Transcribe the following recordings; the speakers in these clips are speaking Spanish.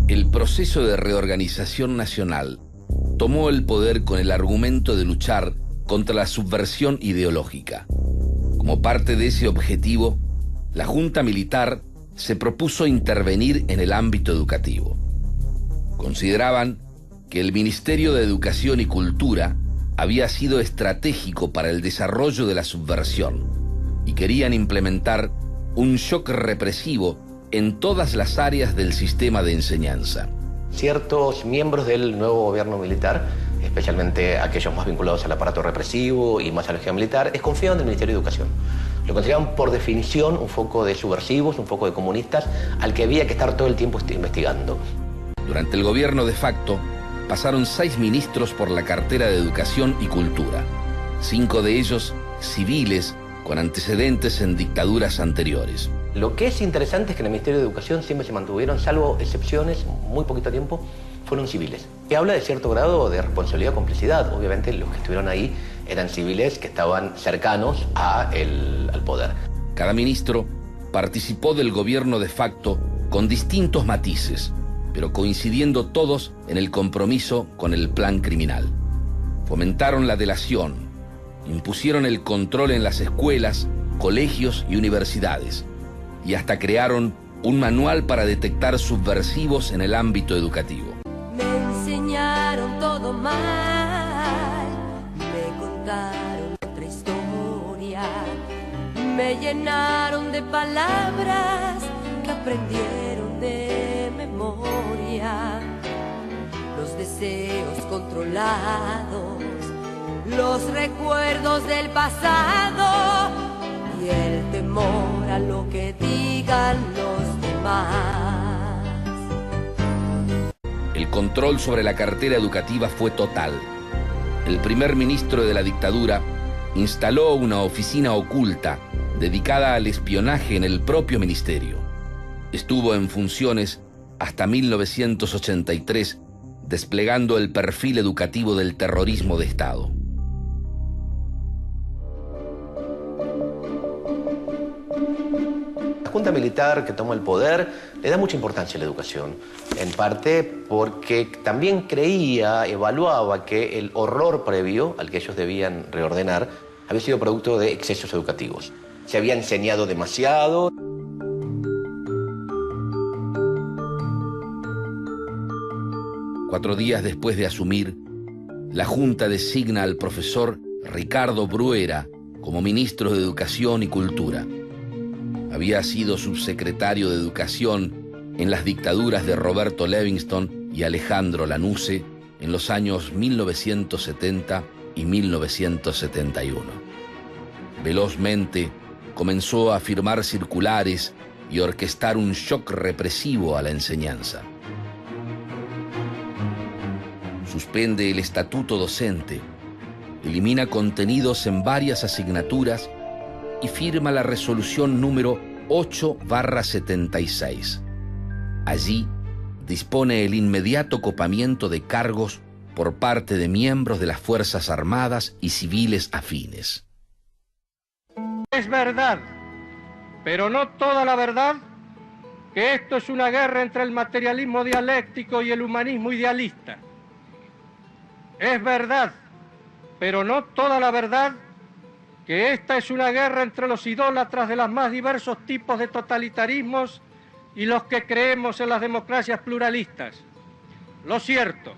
El proceso de reorganización nacional tomó el poder con el argumento de luchar contra la subversión ideológica. Como parte de ese objetivo, la Junta Militar se propuso intervenir en el ámbito educativo. Consideraban que el Ministerio de Educación y Cultura había sido estratégico para el desarrollo de la subversión y querían implementar un shock represivo en todas las áreas del sistema de enseñanza. Ciertos miembros del nuevo gobierno militar, especialmente aquellos más vinculados al aparato represivo y más a la jerarquía militar, desconfiaban del Ministerio de Educación. Lo consideraban por definición un foco de subversivos, un foco de comunistas, al que había que estar todo el tiempo investigando. Durante el gobierno de facto, pasaron 6 ministros por la cartera de Educación y Cultura, 5 de ellos civiles con antecedentes en dictaduras anteriores. Lo que es interesante es que en el Ministerio de Educación siempre se mantuvieron, salvo excepciones, muy poquito tiempo, fueron civiles. Que habla de cierto grado de responsabilidad o complicidad. Obviamente los que estuvieron ahí eran civiles que estaban cercanos al poder. Cada ministro participó del gobierno de facto con distintos matices, pero coincidiendo todos en el compromiso con el plan criminal. Fomentaron la delación, impusieron el control en las escuelas, colegios y universidades, y hasta crearon un manual para detectar subversivos en el ámbito educativo. Me enseñaron todo mal, me contaron otra historia, me llenaron de palabras que aprendieron de memoria, los deseos controlados, los recuerdos del pasado y el temor a lo que digan los demás. El control sobre la cartera educativa fue total. El primer ministro de la dictadura instaló una oficina oculta dedicada al espionaje en el propio ministerio. Estuvo en funciones hasta 1983, desplegando el perfil educativo del terrorismo de Estado. La Junta Militar que toma el poder le da mucha importancia a la educación, en parte porque también creía, evaluaba que el horror previo al que ellos debían reordenar había sido producto de excesos educativos. Se había enseñado demasiado. Cuatro días después de asumir, la Junta designa al profesor Ricardo Bruera como ministro de Educación y Cultura. Había sido subsecretario de Educación en las dictaduras de Roberto Livingston y Alejandro Lanusse en los años 1970 y 1971. Velozmente comenzó a firmar circulares y orquestar un shock represivo a la enseñanza. Suspende el estatuto docente, elimina contenidos en varias asignaturas y firma la resolución número 8/76. Allí dispone el inmediato copamiento de cargos por parte de miembros de las Fuerzas Armadas y civiles afines. Es verdad, pero no toda la verdad, que esto es una guerra entre el materialismo dialéctico y el humanismo idealista. Es verdad, pero no toda la verdad, que esta es una guerra entre los idólatras de los más diversos tipos de totalitarismos y los que creemos en las democracias pluralistas. Lo cierto,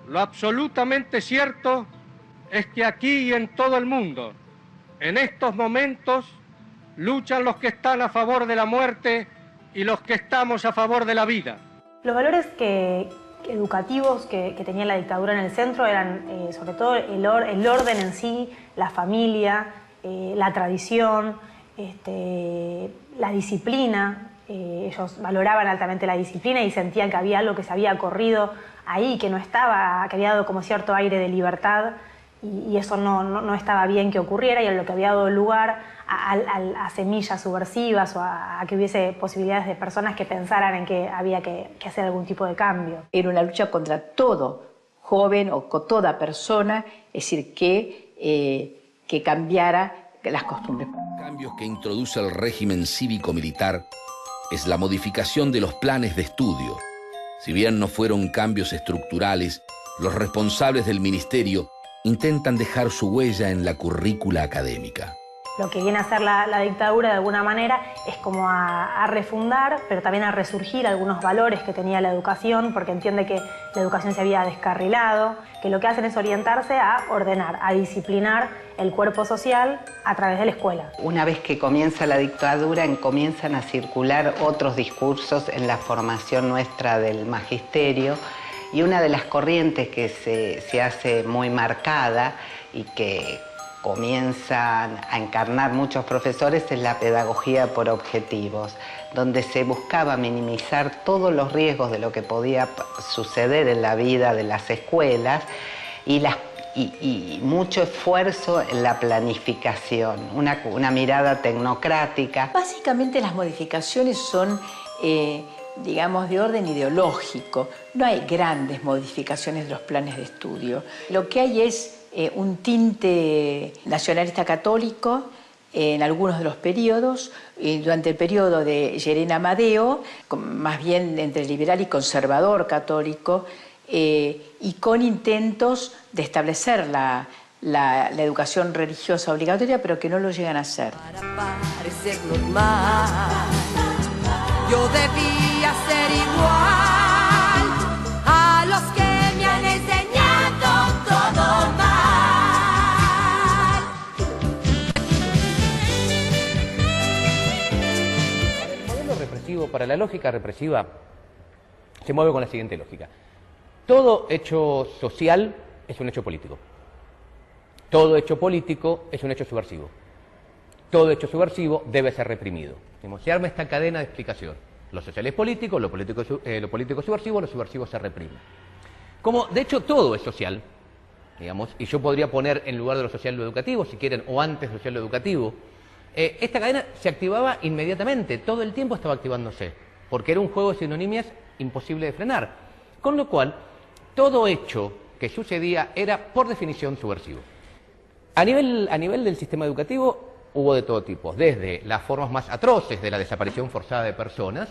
lo absolutamente cierto, es que aquí y en todo el mundo, en estos momentos, luchan los que están a favor de la muerte y los que estamos a favor de la vida. Los valores educativos que tenía la dictadura en el centro eran sobre todo el orden en sí, la familia, la tradición, la disciplina. Ellos valoraban altamente la disciplina y sentían que había algo que se había corrido ahí, que no estaba, que había dado como cierto aire de libertad y eso no estaba bien que ocurriera, y a lo que había dado lugar a semillas subversivas o a que hubiese posibilidades de personas que pensaran en que había que hacer algún tipo de cambio. Era una lucha contra todo joven o con toda persona, es decir, que cambiara las costumbres. Cambios que introduce el régimen cívico-militar es la modificación de los planes de estudio, Si bien no fueron cambios estructurales, los responsables del ministerio intentan dejar su huella en la currícula académica. Lo que viene a hacer la dictadura de alguna manera es como a refundar, pero también a resurgir algunos valores que tenía la educación, porque entiende que la educación se había descarrilado, que lo que hacen es orientarse a ordenar, a disciplinar el cuerpo social a través de la escuela. Una vez que comienza la dictadura, comienzan a circular otros discursos en la formación nuestra del magisterio, y una de las corrientes que se hace muy marcada y que comienzan a encarnar muchos profesores es la pedagogía por objetivos, donde se buscaba minimizar todos los riesgos de lo que podía suceder en la vida de las escuelas y mucho esfuerzo en la planificación, una mirada tecnocrática. Básicamente las modificaciones son, digamos, de orden ideológico. No hay grandes modificaciones de los planes de estudio. Lo que hay es un tinte nacionalista católico en algunos de los periodos. Durante el periodo de Llerena Amadeo, más bien entre liberal y conservador católico, y con intentos de establecer la educación religiosa obligatoria, pero que no lo llegan a hacer. Para parecer normal, yo debía ser igual a los que me han enseñado todo mal. El modelo represivo, para la lógica represiva, se mueve con la siguiente lógica. Todo hecho social es un hecho político. Todo hecho político es un hecho subversivo. Todo hecho subversivo debe ser reprimido. Se arma esta cadena de explicación. Lo social es político, lo político es subversivo, lo subversivo se reprime. Como de hecho todo es social, digamos, y yo podría poner en lugar de lo social lo educativo, si quieren, o antes lo social lo educativo, esta cadena se activaba inmediatamente, todo el tiempo estaba activándose, porque era un juego de sinonimias imposible de frenar. Con lo cual, todo hecho que sucedía era, por definición, subversivo. A nivel del sistema educativo hubo de todo tipo, desde las formas más atroces de la desaparición forzada de personas,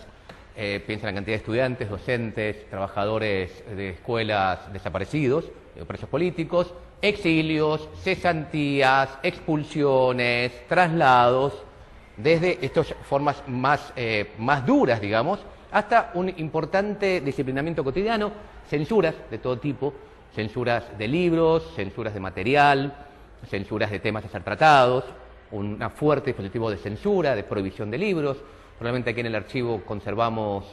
piensa en la cantidad de estudiantes, docentes, trabajadores de escuelas desaparecidos, presos políticos, exilios, cesantías, expulsiones, traslados, desde estas formas más duras, digamos, hasta un importante disciplinamiento cotidiano, censuras de todo tipo, censuras de libros, censuras de material, censuras de temas a ser tratados, un fuerte dispositivo de censura, de prohibición de libros. Probablemente aquí en el archivo conservamos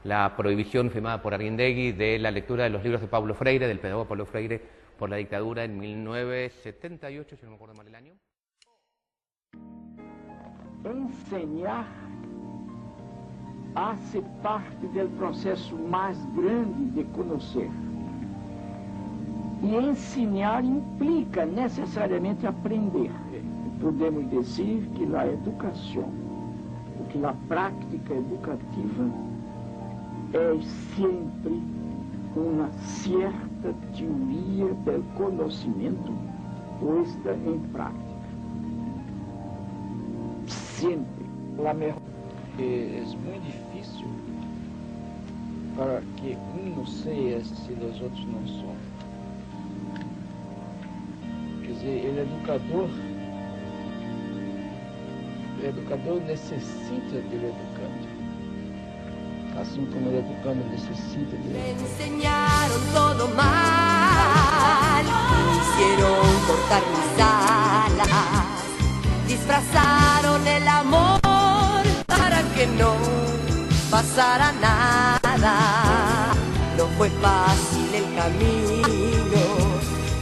la prohibición firmada por Arguindegui de la lectura de los libros de Paulo Freire, del pedagogo Paulo Freire, por la dictadura en 1978, si no me acuerdo mal el año. Enseñar hace parte del proceso más grande de conocer. Y ensinar implica necesariamente aprender. Podemos decir que la educación, o que la práctica educativa es siempre una cierta teoría del conocimiento puesta en práctica. Siempre. La mejor es muy difícil para que uno sea si los otros no son. Quer dizer, el educador necesita del educando, así como el educando necesita del educando. Me enseñaron todo mal, me hicieron cortar mis alas, disfrazaron el amor para que no pasara nada. No fue fácil el camino,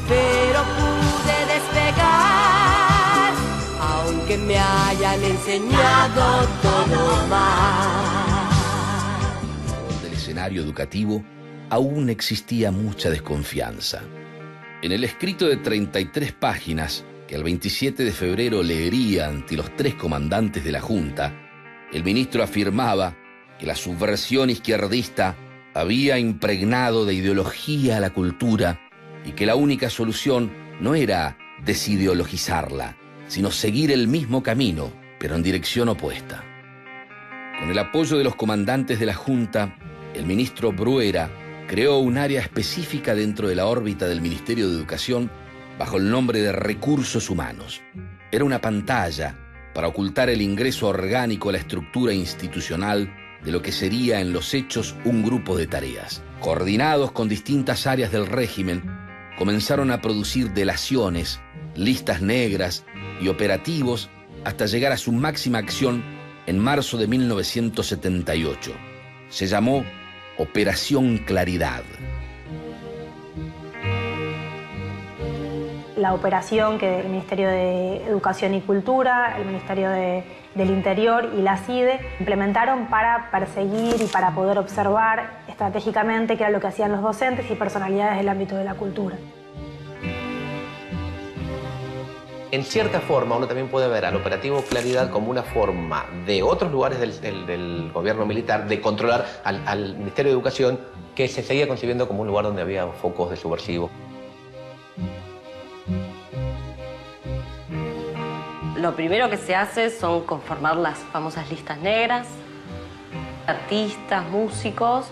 pero pude despegar, aunque me hayan enseñado todo mal. Del escenario educativo aún existía mucha desconfianza. En el escrito de 33 páginas que el 27 de febrero leería ante los 3 comandantes de la Junta, el ministro afirmaba que la subversión izquierdista había impregnado de ideología a la cultura y que la única solución no era desideologizarla, sino seguir el mismo camino, pero en dirección opuesta. Con el apoyo de los comandantes de la Junta, el ministro Bruera creó un área específica dentro de la órbita del Ministerio de Educación bajo el nombre de Recursos Humanos. Era una pantalla para ocultar el ingreso orgánico a la estructura institucional de lo que sería en los hechos un grupo de tareas. Coordinados con distintas áreas del régimen, comenzaron a producir delaciones, listas negras y operativos hasta llegar a su máxima acción en marzo de 1978. Se llamó Operación Claridad. La operación que el Ministerio de Educación y Cultura, el Ministerio del Interior y la CIDE implementaron para perseguir y para poder observar estratégicamente qué era lo que hacían los docentes y personalidades del ámbito de la cultura. En cierta forma, uno también puede ver al operativo Claridad como una forma de otros lugares del gobierno militar de controlar al Ministerio de Educación, que se seguía concibiendo como un lugar donde había focos de subversivos. Lo primero que se hace son conformar las famosas listas negras, artistas, músicos,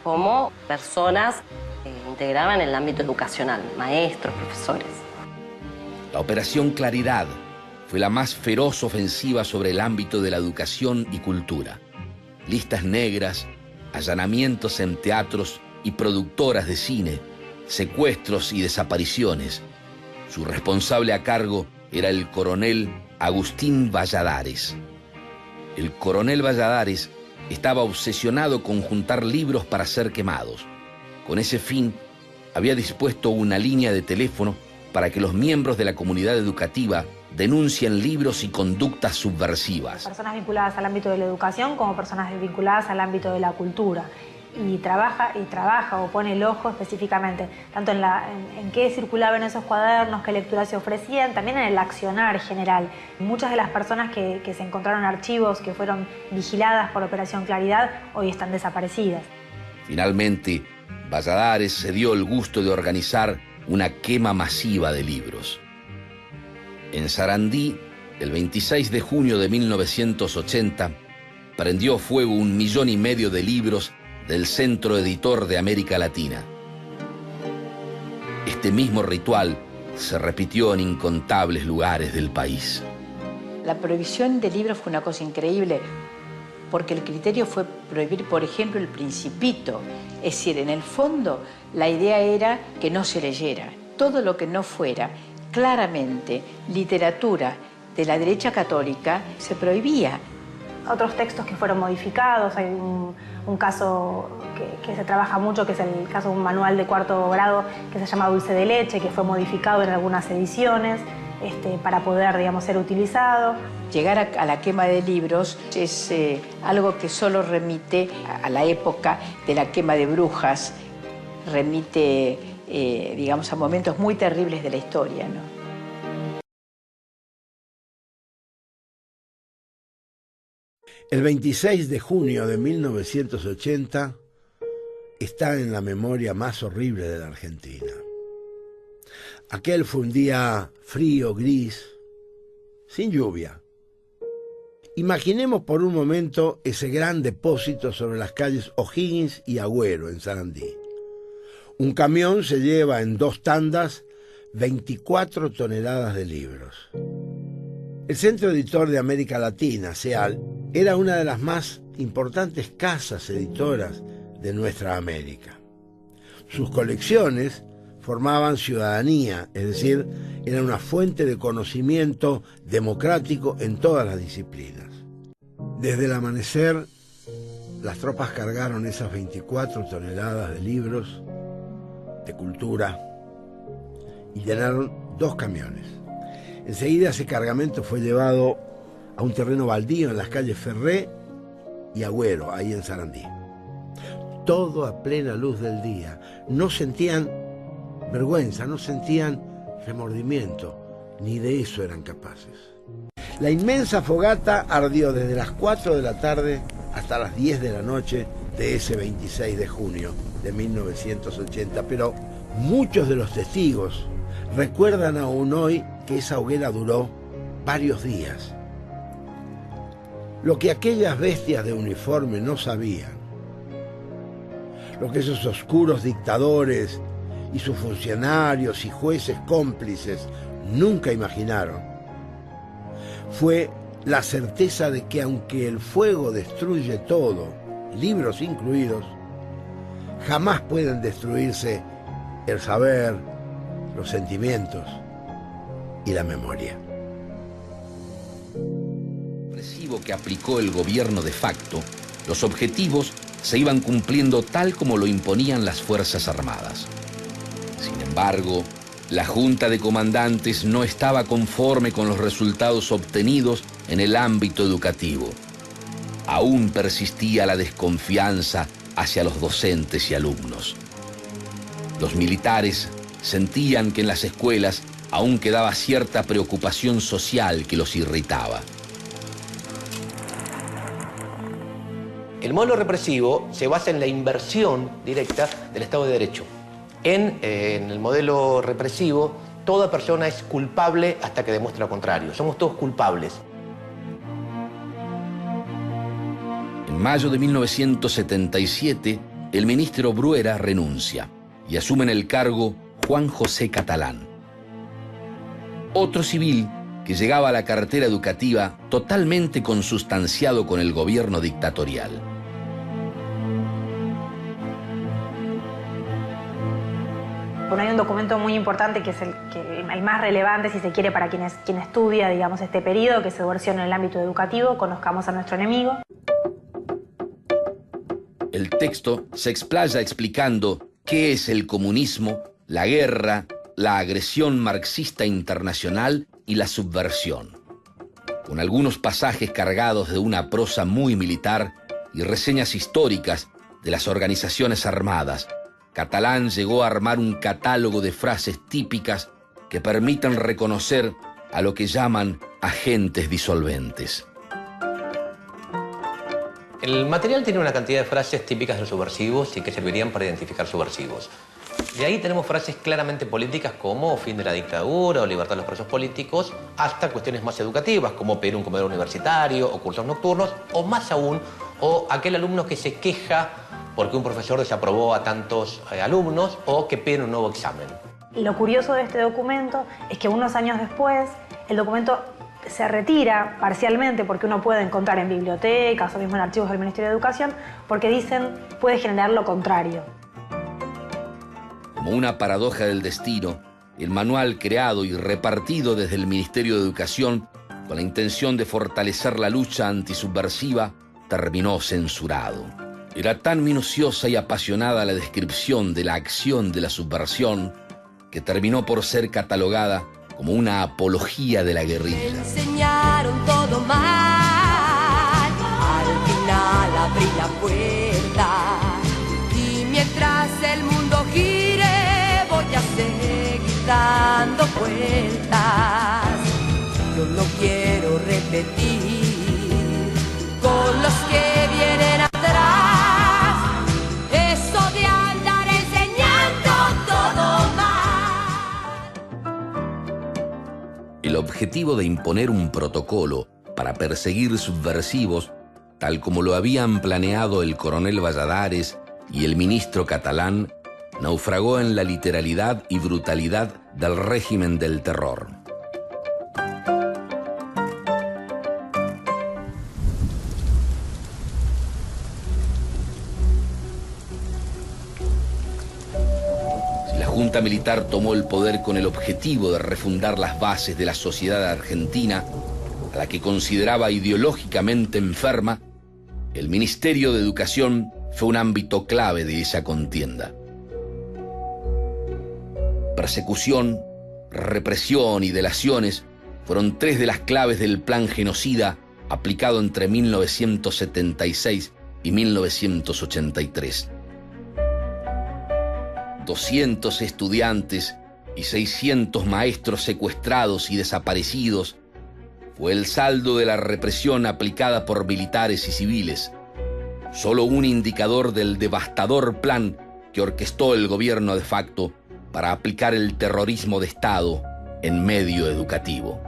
como personas que integraban el ámbito educacional, maestros, profesores. La Operación Claridad fue la más feroz ofensiva sobre el ámbito de la educación y cultura. Listas negras, allanamientos en teatros y productoras de cine, secuestros y desapariciones. Su responsable a cargo era el coronel Agustín Valladares. El coronel Valladares estaba obsesionado con juntar libros para ser quemados. Con ese fin, había dispuesto una línea de teléfono para que los miembros de la comunidad educativa denuncien libros y conductas subversivas. Personas vinculadas al ámbito de la educación como personas vinculadas al ámbito de la cultura. Y trabaja o pone el ojo específicamente, tanto en qué circulaba en esos cuadernos, qué lecturas se ofrecían, también en el accionar general. Muchas de las personas que se encontraron archivos que fueron vigiladas por Operación Claridad hoy están desaparecidas. Finalmente, Valladares se dio el gusto de organizar una quema masiva de libros. En Sarandí, el 26 de junio de 1980, prendió fuego 1,5 millones de libros del Centro Editor de América Latina. Este mismo ritual se repitió en incontables lugares del país. La prohibición de libros fue una cosa increíble, porque el criterio fue prohibir, por ejemplo, El Principito. Es decir, en el fondo, la idea era que no se leyera. Todo lo que no fuera claramente literatura de la derecha católica se prohibía. Otros textos que fueron modificados, hay un caso que se trabaja mucho, que es el caso de un manual de 4º grado que se llama Dulce de Leche, que fue modificado en algunas ediciones para poder, digamos, ser utilizado. Llegar a la quema de libros es algo que solo remite a la época de la quema de brujas, remite, digamos, a momentos muy terribles de la historia, ¿no? El 26 de junio de 1980 está en la memoria más horrible de la Argentina. Aquel fue un día frío, gris, sin lluvia. Imaginemos por un momento ese gran depósito sobre las calles O'Higgins y Agüero en Sarandí. Un camión se lleva en 2 tandas 24 toneladas de libros. El Centro Editor de América Latina, CEAL, era una de las más importantes casas editoras de nuestra América. Sus colecciones formaban ciudadanía, es decir, eran una fuente de conocimiento democrático en todas las disciplinas. Desde el amanecer, las tropas cargaron esas 24 toneladas de libros, de cultura, y llenaron 2 camiones. Enseguida ese cargamento fue llevado a un terreno baldío en las calles Ferré y Agüero, ahí en Sarandí. Todo a plena luz del día. No sentían vergüenza, no sentían remordimiento, ni de eso eran capaces. La inmensa fogata ardió desde las 4 de la tarde hasta las 10 de la noche de ese 26 de junio de 1980, pero muchos de los testigos recuerdan aún hoy que esa hoguera duró varios días. Lo que aquellas bestias de uniforme no sabían lo que esos oscuros dictadores y sus funcionarios y jueces cómplices nunca imaginaron fue la certeza de que aunque el fuego destruye todo, libros incluidos, jamás pueden destruirse el saber, los sentimientos y la memoria. Represivo que aplicó el gobierno de facto, los objetivos se iban cumpliendo tal como lo imponían las Fuerzas Armadas. Sin embargo, la Junta de Comandantes no estaba conforme con los resultados obtenidos en el ámbito educativo. Aún persistía la desconfianza hacia los docentes y alumnos. Los militares sentían que en las escuelas aún quedaba cierta preocupación social que los irritaba. El modelo represivo se basa en la inversión directa del Estado de Derecho. En el modelo represivo, toda persona es culpable hasta que demuestre lo contrario. Somos todos culpables. En mayo de 1977, el ministro Bruera renuncia y asume en el cargo Juan José Catalán. Otro civil que llegaba a la cartera educativa totalmente consustanciado con el gobierno dictatorial. Bueno, hay un documento muy importante que es el más relevante, si se quiere, para quien estudia, digamos, este periodo, que es Subversión en el ámbito educativo, Conozcamos a nuestro enemigo. El texto se explaya explicando qué es el comunismo, la guerra, la agresión marxista internacional y la subversión, con algunos pasajes cargados de una prosa muy militar y reseñas históricas de las organizaciones armadas. Catalán llegó a armar un catálogo de frases típicas que permiten reconocer a lo que llaman agentes disolventes. El material tiene una cantidad de frases típicas de los subversivos y que servirían para identificar subversivos. De ahí tenemos frases claramente políticas como fin de la dictadura o libertad de los presos políticos, hasta cuestiones más educativas como pedir un comedor universitario o cursos nocturnos, o más aún, o aquel alumno que se queja porque un profesor desaprobó a tantos alumnos o que piden un nuevo examen. Lo curioso de este documento es que unos años después el documento se retira parcialmente, porque uno puede encontrar en bibliotecas o mismo en archivos del Ministerio de Educación, porque dicen puede generar lo contrario. Como una paradoja del destino, el manual creado y repartido desde el Ministerio de Educación con la intención de fortalecer la lucha antisubversiva terminó censurado. Era tan minuciosa y apasionada la descripción de la acción de la subversión que terminó por ser catalogada como una apología de la guerrilla. Me enseñaron todo mal, al final abrí la puerta y mientras el mundo gire voy a seguir dando vueltas. Yo no quiero repetir con los que vienen atrás eso de andar enseñando todo mal. El objetivo de imponer un protocolo para perseguir subversivos, tal como lo habían planeado el coronel Valladares y el ministro Catalán, naufragó en la literalidad y brutalidad del régimen del terror. La Junta Militar tomó el poder con el objetivo de refundar las bases de la sociedad argentina, a la que consideraba ideológicamente enferma. El Ministerio de Educación fue un ámbito clave de esa contienda. Persecución, represión y delaciones fueron tres de las claves del plan genocida aplicado entre 1976 y 1983. 200 estudiantes y 600 maestros secuestrados y desaparecidos fue el saldo de la represión aplicada por militares y civiles, solo un indicador del devastador plan que orquestó el gobierno de facto para aplicar el terrorismo de Estado en medio educativo.